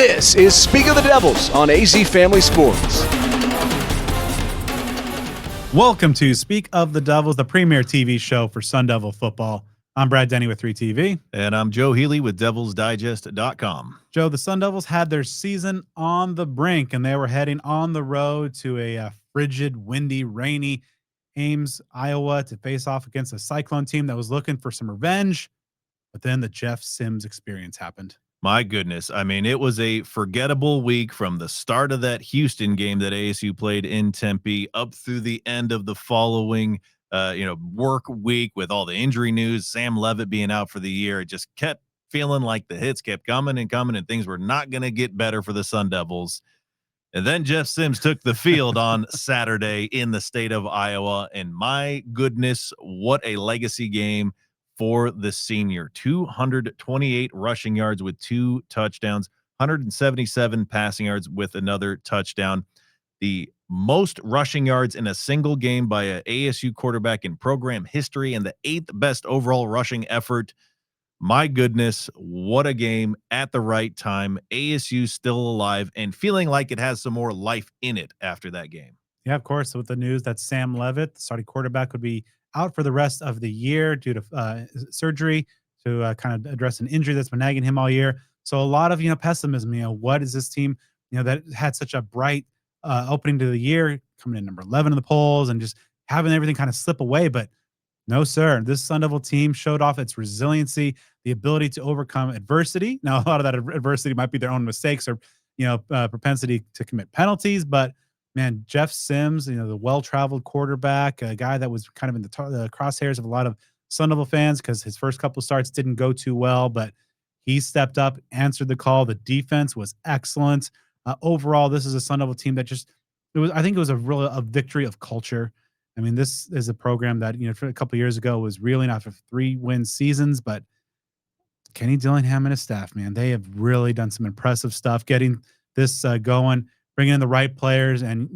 This is Speak of the Devils on AZ Family Sports. Welcome to Speak of the Devils, the premier TV show for Sun Devil football. I'm Brad Denny with 3TV. And I'm Joe Healey with DevilsDigest.com. Joe, the Sun Devils had their season on the brink, and they were heading on the road to a frigid, windy, rainy Ames, Iowa, to face off against a Cyclone team that was looking for some revenge. But then the Jeff Sims experience happened. My goodness. I mean, it was a forgettable week from the start of that Houston game that ASU played in Tempe up through the end of the following work week with all the injury news, Sam Levitt being out for the year. It just kept feeling like the hits kept coming and coming, and things were not going to get better for the Sun Devils. And then Jeff Sims took the field on Saturday in the state of Iowa, and my goodness, what a legacy game for the senior. 228 rushing yards with 2 touchdowns, 177 passing yards with another touchdown. The most rushing yards in a single game by an ASU quarterback in program history, and the 8th best overall rushing effort. My goodness, what a game at the right time. ASU still alive and feeling like it has some more life in it after that game. Yeah, of course, with the news that Sam Levitt, the starting quarterback, would be out for the rest of the year due to surgery to kind of address an injury that's been nagging him all year. So a lot of, pessimism. What is this team, that had such a bright opening to the year, coming in number 11 in the polls and just having everything kind of slip away. But no, sir, this Sun Devil team showed off its resiliency, the ability to overcome adversity. Now, a lot of that adversity might be their own mistakes or, propensity to commit penalties, but man, Jeff Sims, the well-traveled quarterback, a guy that was kind of in the crosshairs of a lot of Sun Devil fans because his first couple starts didn't go too well, but he stepped up, answered the call. The defense was excellent. Overall, this is a Sun Devil team that I think it was a victory of culture. I mean, this is a program that, for a couple of years ago was reeling off of 3-win seasons, but Kenny Dillingham and his staff, man, they have really done some impressive stuff getting this going, bringing in the right players and,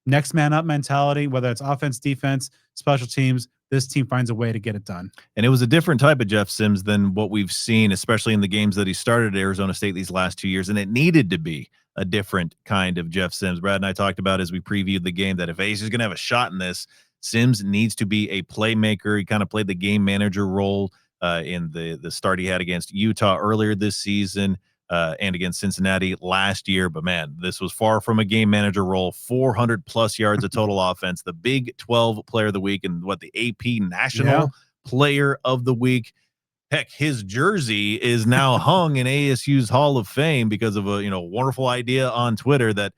next man up mentality, whether it's offense, defense, special teams, this team finds a way to get it done. And it was a different type of Jeff Sims than what we've seen, especially in the games that he started at Arizona State these last 2 years. And it needed to be a different kind of Jeff Sims. Brad and I talked about as we previewed the game that if ASU is going to have a shot in this, Sims needs to be a playmaker. He kind of played the game manager role in the start he had against Utah earlier this season. And against Cincinnati last year. But, man, this was far from a game manager role. 400-plus yards of total offense, the Big 12 Player of the Week, and the AP National Player of the Week. Heck, his jersey is now hung in ASU's Hall of Fame because of a wonderful idea on Twitter that,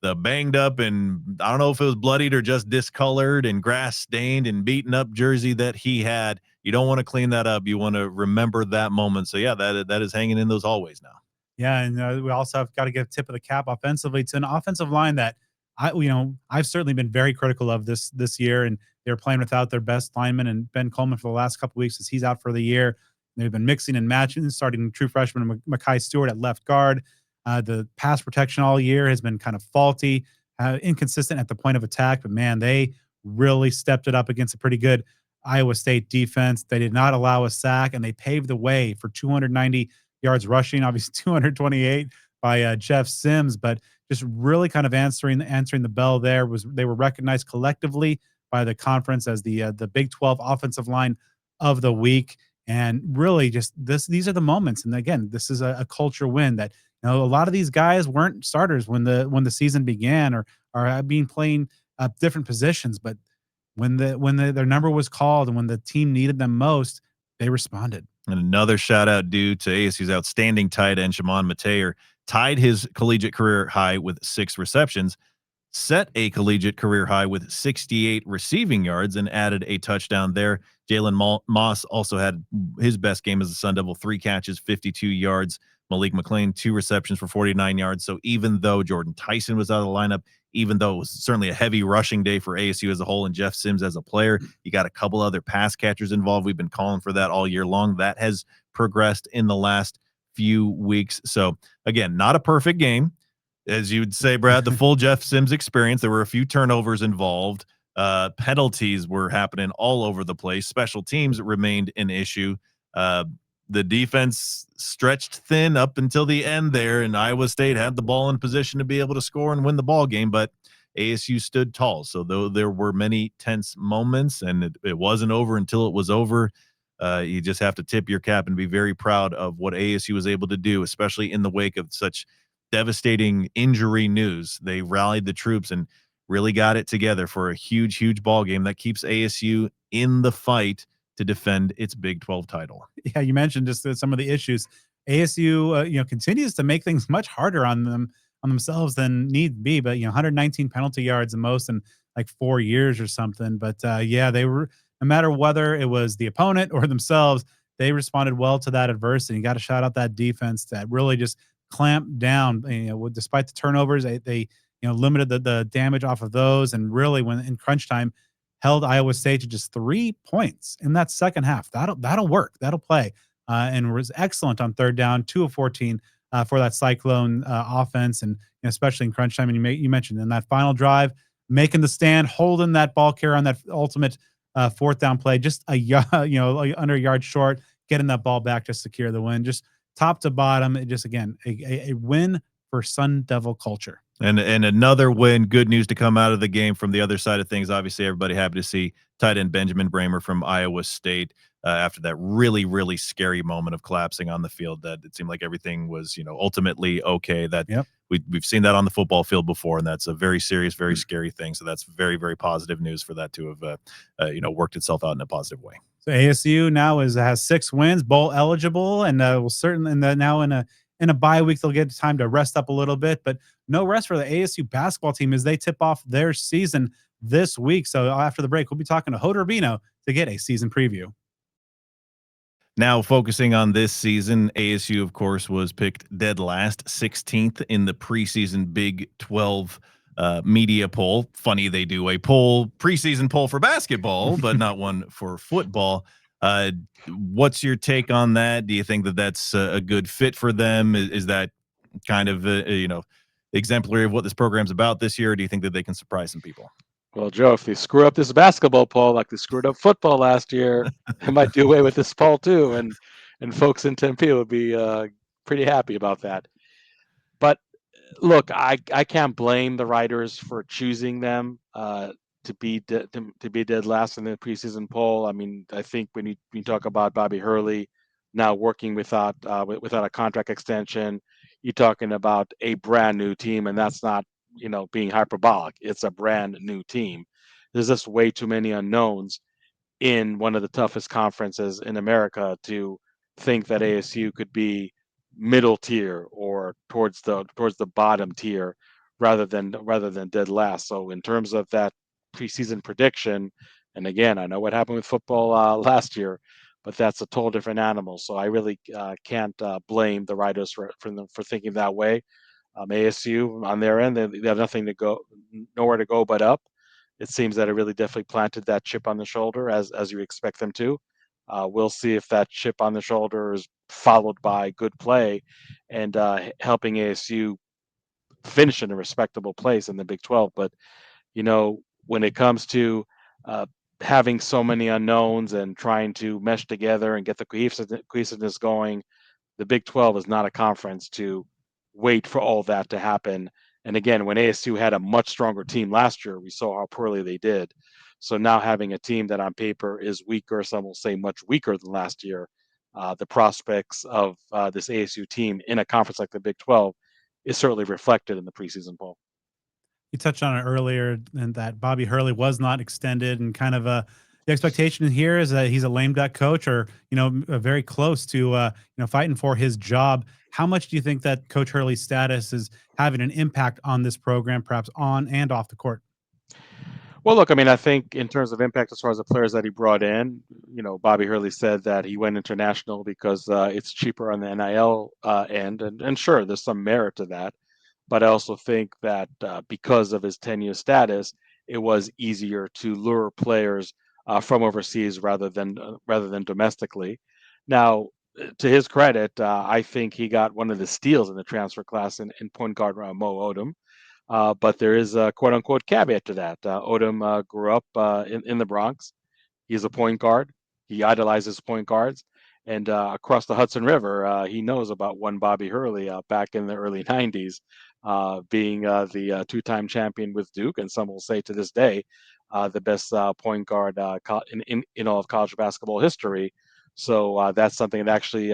the banged up and I don't know if it was bloodied or just discolored and grass stained and beaten up jersey that he had. You don't want to clean that up. You want to remember that moment. So yeah, that is hanging in those hallways now. Yeah. And we also have got to give a tip of the cap offensively to an offensive line that I've certainly been very critical of this year, and they're playing without their best lineman and Ben Coleman for the last couple of weeks as he's out for the year. They've been mixing and matching, starting true freshman Makai Stewart at left guard. The pass protection all year has been kind of faulty, inconsistent at the point of attack. But, man, they really stepped it up against a pretty good Iowa State defense. They did not allow a sack, and they paved the way for 290 yards rushing, obviously 228 by Jeff Sims. But just really kind of answering the bell there. They were recognized collectively by the conference as the Big 12 offensive line of the week. And really just these are the moments. And, again, this is a culture win that – a lot of these guys weren't starters when the season began or are playing different positions. But when their number was called and when the team needed them most, they responded. And another shout out due to ASU's outstanding tight end, Shimon Mateer, tied his collegiate career high with 6 receptions, set a collegiate career high with 68 receiving yards, and added a touchdown there. Jalen Moss also had his best game as a Sun Devil, 3 catches, 52 yards. Malik McLean, 2 receptions for 49 yards. So even though Jordan Tyson was out of the lineup, even though it was certainly a heavy rushing day for ASU as a whole and Jeff Sims as a player, you got a couple other pass catchers involved. We've been calling for that all year long. That has progressed in the last few weeks. So, again, not a perfect game. As you would say, Brad, the full Jeff Sims experience. There were a few turnovers involved. Penalties were happening all over the place. Special teams remained an issue. the defense stretched thin up until the end there, and Iowa State had the ball in position to be able to score and win the ball game, but ASU stood tall. So though there were many tense moments, and it wasn't over until it was over, you just have to tip your cap and be very proud of what ASU was able to do, especially in the wake of such devastating injury news. They rallied the troops and really got it together for a huge, huge ball game that keeps ASU in the fight to defend its Big 12 title. Yeah, you mentioned just some of the issues. ASU, continues to make things much harder on themselves than need be. But 119 penalty yards the most in like 4 years or something. But yeah, they were, no matter whether it was the opponent or themselves, they responded well to that adversity. You got to shout out that defense that really just clamped down. Despite the turnovers, they limited the damage off of those, and really when in crunch time held Iowa State to just 3 points in that second half. That'll work. That'll play. And was excellent on third down, 2 of 14 for that Cyclone offense, and especially in crunch time. And you mentioned in that final drive, making the stand, holding that ball carrier on that ultimate fourth down play, just under a yard short, getting that ball back to secure the win. Just top to bottom, it just again a win for Sun Devil culture. And another win. Good news to come out of the game from the other side of things. Obviously, everybody happy to see tight end Benjamin Bramer from Iowa State after that really, really scary moment of collapsing on the field. That it seemed like everything was, ultimately okay. That Yep. we've seen that on the football field before, and that's a very serious, very scary thing. So that's very, very positive news for that to have, worked itself out in a positive way. So ASU now has 6 wins, bowl eligible, and will certainly, and then now in a bye week they'll get time to rest up a little bit, but no rest for the ASU basketball team as they tip off their season this week. So after the break, we'll be talking to Hod Rabino to get a season preview. Now focusing on this season, ASU, of course, was picked dead last, 16th in the preseason Big 12 media poll. Funny they do a preseason poll for basketball, but not one for football. What's your take on that? Do you think that that's a good fit for them? Is that kind of exemplary of what this program's about this year? Or do you think that they can surprise some people? Well, Joe, if they screw up this basketball poll like they screwed up football last year, they might do away with this poll too, and folks in Tempe would be pretty happy about that. But look, I can't blame the writers for choosing them to be dead last in the preseason poll. I mean, I think when you talk about Bobby Hurley now working without a contract extension, you're talking about a brand new team, and that's not being hyperbolic. It's a brand new team. There's just way too many unknowns in one of the toughest conferences in America to think that ASU could be middle tier or towards the bottom tier rather than dead last. So in terms of that preseason prediction, and again, I know what happened with football last year, but that's a total different animal. So I really can't blame the writers for thinking that way. ASU on their end, they have nowhere to go but up. It seems that it really definitely planted that chip on the shoulder as you expect them to. We'll see if that chip on the shoulder is followed by good play and helping ASU finish in a respectable place in the Big 12. But when it comes to having so many unknowns and trying to mesh together and get the cohesiveness going, the Big 12 is not a conference to wait for all that to happen. And again, when ASU had a much stronger team last year, we saw how poorly they did. So now having a team that on paper is weaker, some will say much weaker than last year, the prospects of this ASU team in a conference like the Big 12 is certainly reflected in the preseason poll. You touched on it earlier, and that Bobby Hurley was not extended, and kind of the expectation here is that he's a lame duck coach, or very close to fighting for his job. How much do you think that Coach Hurley's status is having an impact on this program, perhaps on and off the court? Well, look, I mean, I think in terms of impact as far as the players that he brought in, Bobby Hurley said that he went international because it's cheaper on the NIL end, and sure, there's some merit to that. But I also think that because of his tenure status, it was easier to lure players from overseas rather than domestically. Now, to his credit, I think he got one of the steals in the transfer class in point guard Mo Odom. But there is a quote unquote caveat to that. Odom grew up in the Bronx. He's a point guard. He idolizes point guards. And across the Hudson River, he knows about one Bobby Hurley back in the early '90s, being the two-time champion with Duke, and some will say to this day the best point guard in all of college basketball history. So that's something that actually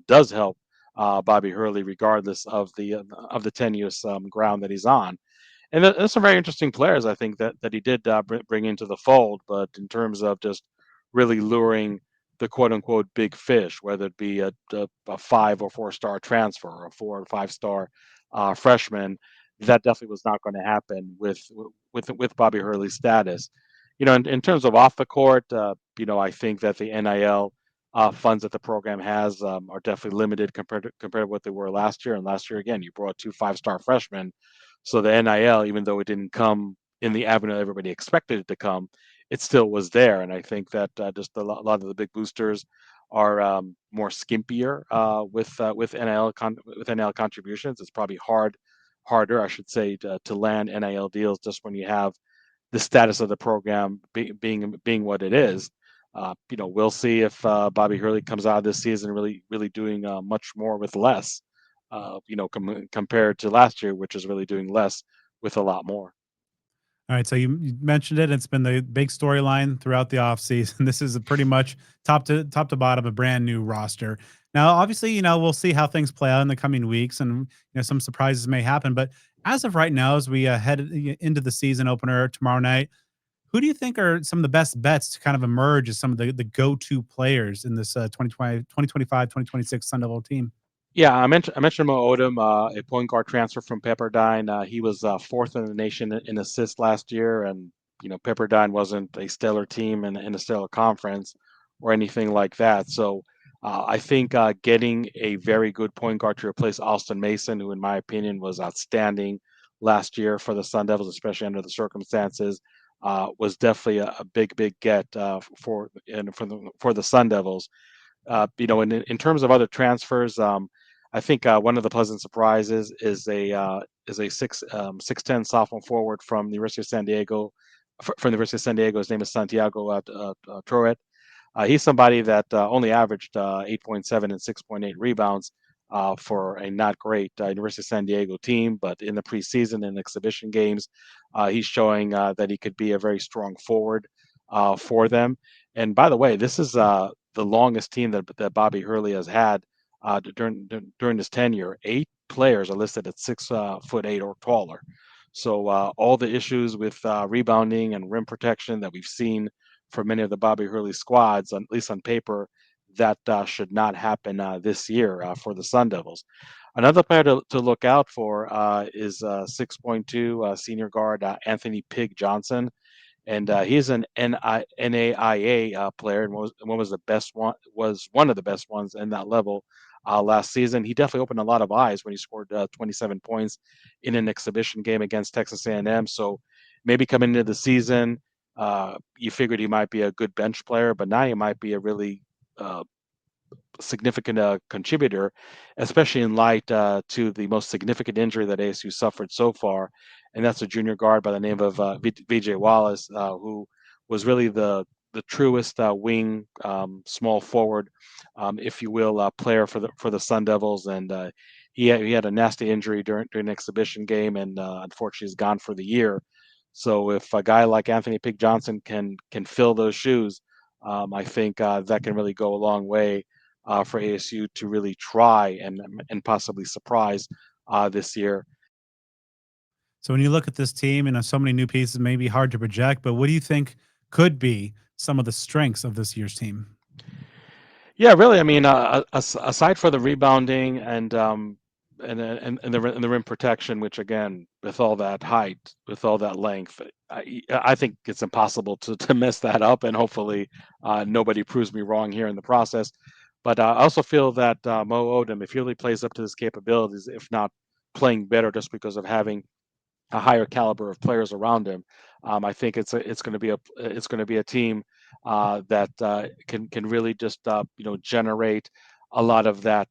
does help Bobby Hurley, regardless of the tenuous ground that he's on. And there's some very interesting players I think that he did bring into the fold. But in terms of just really luring the quote unquote big fish, whether it be a 5 or 4 star transfer or a 4 or 5 star freshman, that definitely was not going to happen with Bobby Hurley's status. In terms of off the court, I think that the NIL funds that the program has are definitely limited compared to what they were last year. And last year, again, you brought 2 5 star freshmen, so the NIL, even though it didn't come in the avenue everybody expected it to come, it still was there. And I think that just a lot of the big boosters are more skimpier with NIL contributions. It's probably harder, I should say, to land NIL deals just when you have the status of the program being what it is. We'll see if Bobby Hurley comes out of this season really doing much more with less. Compared to last year, which is really doing less with a lot more. All right, so you mentioned it. It's been the big storyline throughout the offseason. This is a pretty much top to bottom a brand new roster. Now, obviously, we'll see how things play out in the coming weeks, and some surprises may happen. But as of right now, as we head into the season opener tomorrow night, who do you think are some of the best bets to kind of emerge as some of the go-to players in this 2026 Sun Devil team? Yeah, I mentioned Mo Odom, a point guard transfer from Pepperdine. He was fourth in the nation in assists last year, and Pepperdine wasn't a stellar team in a stellar conference or anything like that. So I think getting a very good point guard to replace Austin Mason, who in my opinion was outstanding last year for the Sun Devils, especially under the circumstances, was definitely a big get for the Sun Devils. In terms of other transfers, I think one of the pleasant surprises is a 6'10" sophomore forward from the University of San Diego. From the University of San Diego, his name is Santiago Troet. He's somebody that only averaged 8.7 and 6.8 rebounds for a not great University of San Diego team, but in the preseason and exhibition games, he's showing that he could be a very strong forward for them. And by the way, this is the longest team that Bobby Hurley has had during his tenure. 8 players are listed at 6'8" or taller. So all the issues with rebounding and rim protection that we've seen for many of the Bobby Hurley squads, at least on paper, that should not happen this year for the Sun Devils. Another player to look out for is 6.2 senior guard Anthony Pig Johnson, and he's an NAIA player, and was one of the best ones in that level last season. He definitely opened a lot of eyes when he scored 27 points in an exhibition game against Texas A&M. So maybe coming into the season, you figured he might be a good bench player, but now he might be a really significant contributor, especially in light to the most significant injury that ASU suffered so far, and that's a junior guard by the name of VJ Wallace, who was really the truest wing, small forward, if you will, player for the Sun Devils, and he had a nasty injury during an exhibition game, and unfortunately is gone for the year. So if a guy like Anthony Pig Johnson can fill those shoes, I think that can really go a long way for ASU to really try and possibly surprise this year. So when you look at this team and so many new pieces, maybe hard to project, but what do you think could be some of the strengths of this year's team? Yeah, really. I mean, aside for the rebounding and the rim protection, which again, with all that height, with all that length, I think it's impossible to mess that up. And hopefully, nobody proves me wrong here in the process. But I also feel that Mo Odom, if he really plays up to his capabilities, if not playing better, just because of having a higher caliber of players around him. I think it's going to be a team that can really just generate a lot of that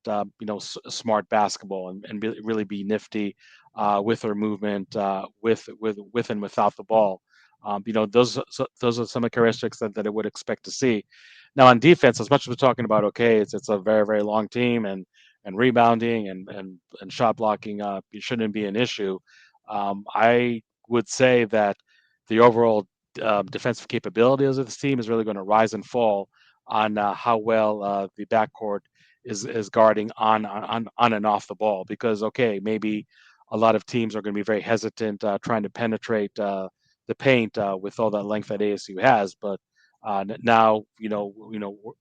smart basketball and really be nifty with their movement with and without the ball. Those are some of the characteristics that I would expect to see. Now on defense, as much as we're talking about, okay, it's a very very long team, and rebounding and shot blocking it shouldn't be an issue. I would say that the overall defensive capabilities of this team is really going to rise and fall on how well the backcourt is guarding on and off the ball. Because okay, maybe a lot of teams are going to be very hesitant trying to penetrate the paint with all that length that ASU has, but now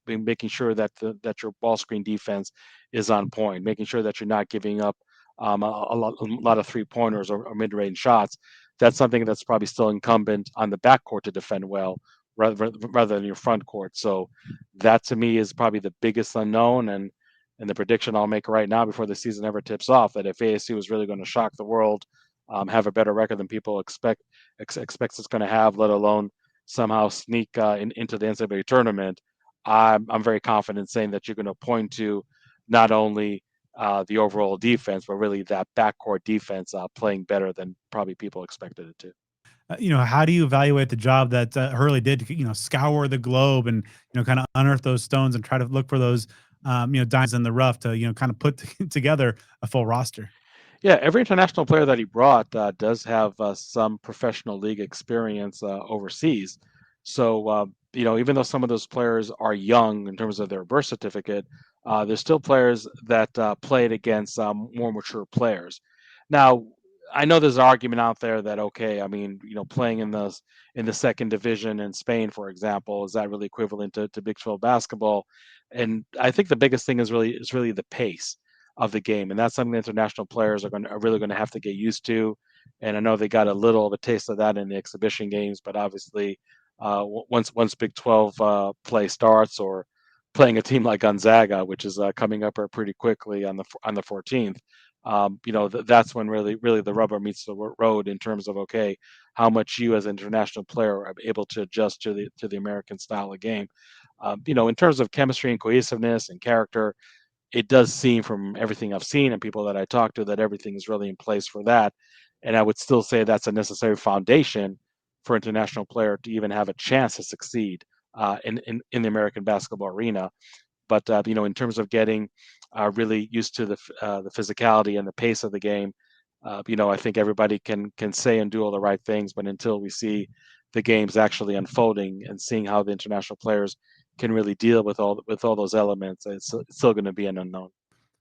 making sure that that your ball screen defense is on point, making sure that you're not giving up a lot of 3 pointers or mid range shots. That's something that's probably still incumbent on the backcourt to defend well, rather than your front court. So that to me is probably the biggest unknown, and the prediction I'll make right now before the season ever tips off, that if ASU is really going to shock the world, have a better record than people expects it's going to have, let alone somehow sneak into the NCAA tournament, I'm very confident saying that you're going to point to not only the overall defense, but really that backcourt defense playing better than probably people expected it to. How do you evaluate the job that Hurley did to, scour the globe and, kind of unearth those stones and try to look for those, diamonds in the rough to, kind of put together a full roster? Yeah, every international player that he brought does have some professional league experience overseas. So, even though some of those players are young in terms of their birth certificate, there's still players that played against more mature players. Now, I know there's an argument out there that okay, I mean, playing in the second division in Spain, for example, is that really equivalent to Big 12 basketball? And I think the biggest thing is really the pace of the game, and that's something that international players are really going to have to get used to. And I know they got a little of a taste of that in the exhibition games, but obviously, once Big 12 play starts, or playing a team like Gonzaga, which is coming up pretty quickly on the 14th, that's when really the rubber meets the road in terms of okay, how much you as an international player are able to adjust to the American style of game. In terms of chemistry and cohesiveness and character, it does seem from everything I've seen and people that I talk to that everything is really in place for that. And I would still say that's a necessary foundation for international player to even have a chance to succeed in the American basketball arena. But in terms of getting really used to the physicality and the pace of the game, I think everybody can say and do all the right things, but until we see the games actually unfolding and seeing how the international players can really deal with all those elements, it's still going to be an unknown.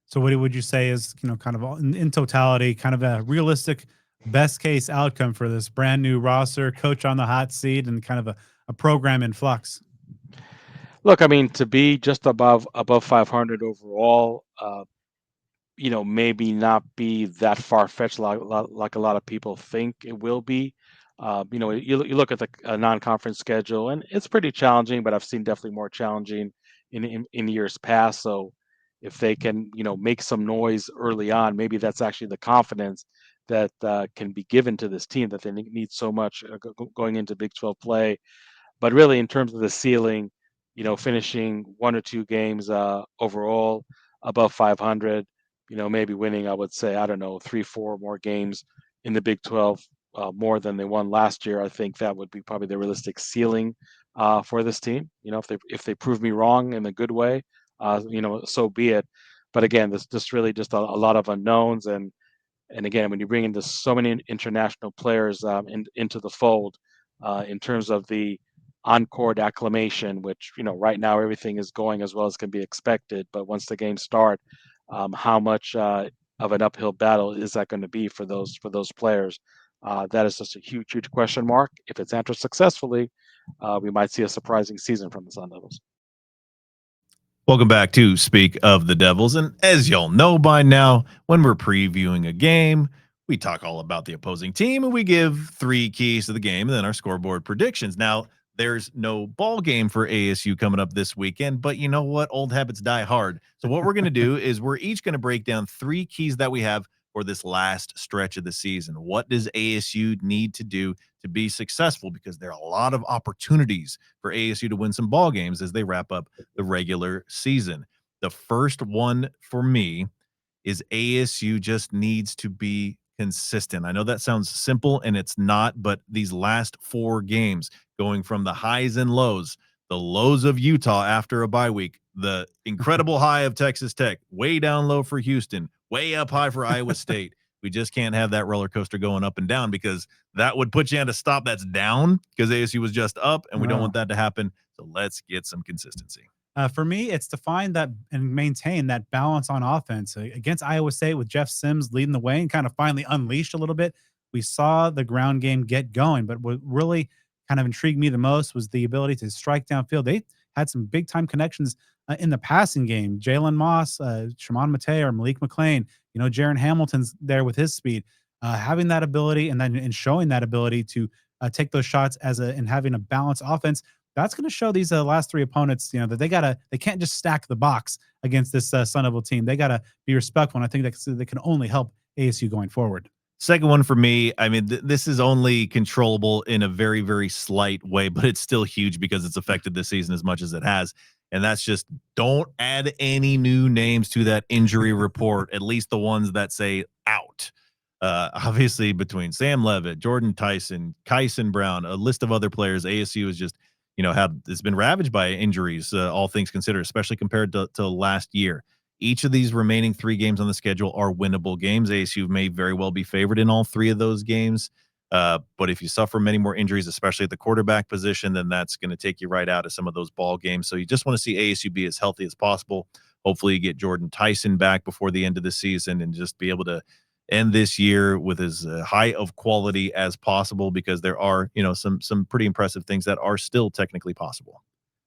So what would you say is, kind of in totality, kind of a realistic best case outcome for this brand new roster, coach on the hot seat, and kind of a program in flux? Look, I mean, to be just above 500 overall, maybe not be that far fetched like a lot of people think it will be. You look at the non-conference schedule, and it's pretty challenging, but I've seen definitely more challenging in years past. So if they can, make some noise early on, maybe that's actually the confidence that can be given to this team that they need so much going into Big 12 play. But really, in terms of the ceiling, finishing 1 or 2 games overall above 500, maybe winning, I would say, I don't know, 3, 4 more games in the Big 12, more than they won last year. I think that would be probably the realistic ceiling for this team. If they prove me wrong in a good way, so be it. But again, there's just really just a lot of unknowns, and again, when you bring into so many international players into the fold, in terms of the on-court acclimation, which right now everything is going as well as can be expected, but once the games start, how much of an uphill battle is that going to be for those players? That is just a huge question mark. If it's answered successfully, we might see a surprising season from the Sun Devils. Welcome back to Speak of the Devils. And as y'all know by now, when we're previewing a game, we talk all about the opposing team and we give 3 keys to the game and then our scoreboard predictions. Now, there's no ball game for ASU coming up this weekend, but you know what? Old habits die hard. So what we're going to do is we're each going to break down 3 keys that we have for this last stretch of the season. What does ASU need to do to be successful? Because there are a lot of opportunities for ASU to win some ball games as they wrap up the regular season. The first one for me is ASU just needs to be consistent. I know that sounds simple and it's not, but these last 4 games going from the highs and lows, the lows of Utah after a bye week, the incredible high of Texas Tech, way down low for Houston, way up high for Iowa State. We just can't have that roller coaster going up and down because that would put you at a stop that's down because ASU was just up, and we don't want that to happen. So let's get some consistency. For me, it's to find that and maintain that balance on offense. Against Iowa State with Jeff Sims leading the way and kind of finally unleashed a little bit. We saw the ground game get going, but what really kind of intrigued me the most was the ability to strike downfield. They had some big time connections in the passing game. Jalen Moss, Shimon Mate, or Malik McLean. Jaron Hamilton's there with his speed. Having that ability and showing that ability to take those shots and having a balanced offense. That's going to show these last 3 opponents, that they can't just stack the box against this Sun Devil team. They got to be respectful, and I think that can only help ASU going forward. Second one for me, I mean, this is only controllable in a very, very slight way, but it's still huge because it's affected this season as much as it has. And that's just don't add any new names to that injury report, at least the ones that say out. Obviously, between Sam Levitt, Jordan Tyson, Kyson Brown, a list of other players, ASU is just it's been ravaged by injuries, all things considered, especially compared to last year. Each of these remaining 3 games on the schedule are winnable games. ASU may very well be favored in all 3 of those games. But if you suffer many more injuries, especially at the quarterback position, then that's going to take you right out of some of those ball games. So you just want to see ASU be as healthy as possible. Hopefully you get Jordan Tyson back before the end of the season and just be able to end this year with as high of quality as possible, because there are, some pretty impressive things that are still technically possible.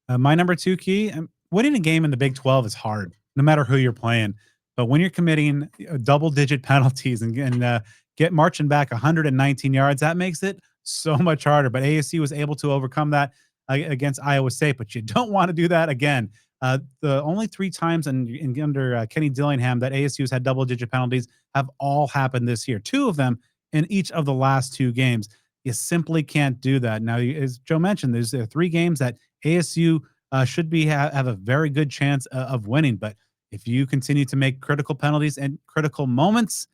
My number 2 key, winning a game in the Big 12 is hard, no matter who you're playing. But when you're committing double-digit penalties and get marching back 119 yards, that makes it so much harder. But ASU was able to overcome that against Iowa State, but you don't want to do that again. The only 3 times under Kenny Dillingham that ASU's had double-digit penalties have all happened this year. 2 of them in each of the last 2 games. You simply can't do that. Now, as Joe mentioned, there's 3 games that ASU should have a very good chance of winning. But if you continue to make critical penalties and critical moments,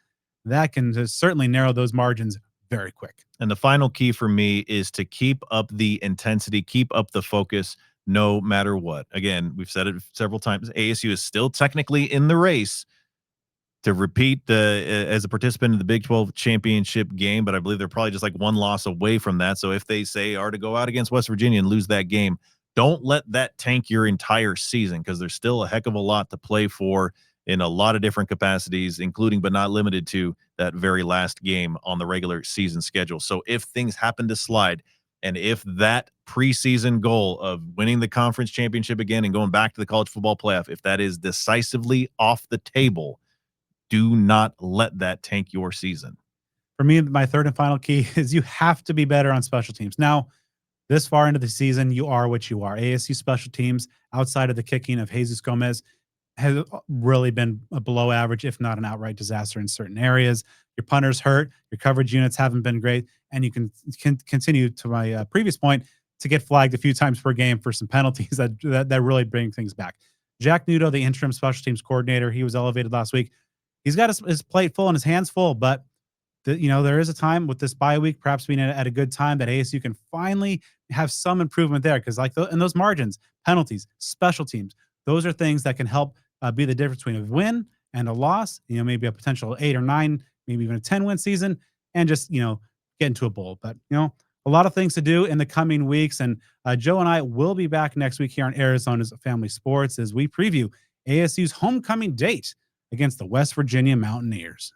that can certainly narrow those margins very quick. And the final key for me is to keep up the intensity, keep up the focus, no matter what. Again, we've said it several times. ASU is still technically in the race to repeat as a participant in the Big 12 championship game, but I believe they're probably just like 1 loss away from that. So if they are to go out against West Virginia and lose that game, don't let that tank your entire season, because there's still a heck of a lot to play for in a lot of different capacities, including but not limited to that very last game on the regular season schedule. So if things happen to slide, and if that preseason goal of winning the conference championship again and going back to the college football playoff, if that is decisively off the table, do not let that tank your season. For me, my 3rd and final key is you have to be better on special teams. Now, this far into the season, you are what you are. ASU special teams, outside of the kicking of Jesus Gomez, has really been a below average, if not an outright disaster in certain areas. Your punters hurt. Your coverage units haven't been great. And you can continue, to my previous point, to get flagged a few times per game for some penalties that really bring things back. Jack Nudo, the interim special teams coordinator, he was elevated last week. He's got his plate full and his hands full, but there is a time with this bye week, perhaps being at a good time, that ASU can finally have some improvement there. Because in those margins, penalties, special teams, those are things that can help be the difference between a win and a loss. Maybe a potential 8 or 9, maybe even a 10-win season, and just get into a bowl. But a lot of things to do in the coming weeks. And Joe and I will be back next week here on Arizona's Family Sports as we preview ASU's homecoming date against the West Virginia Mountaineers.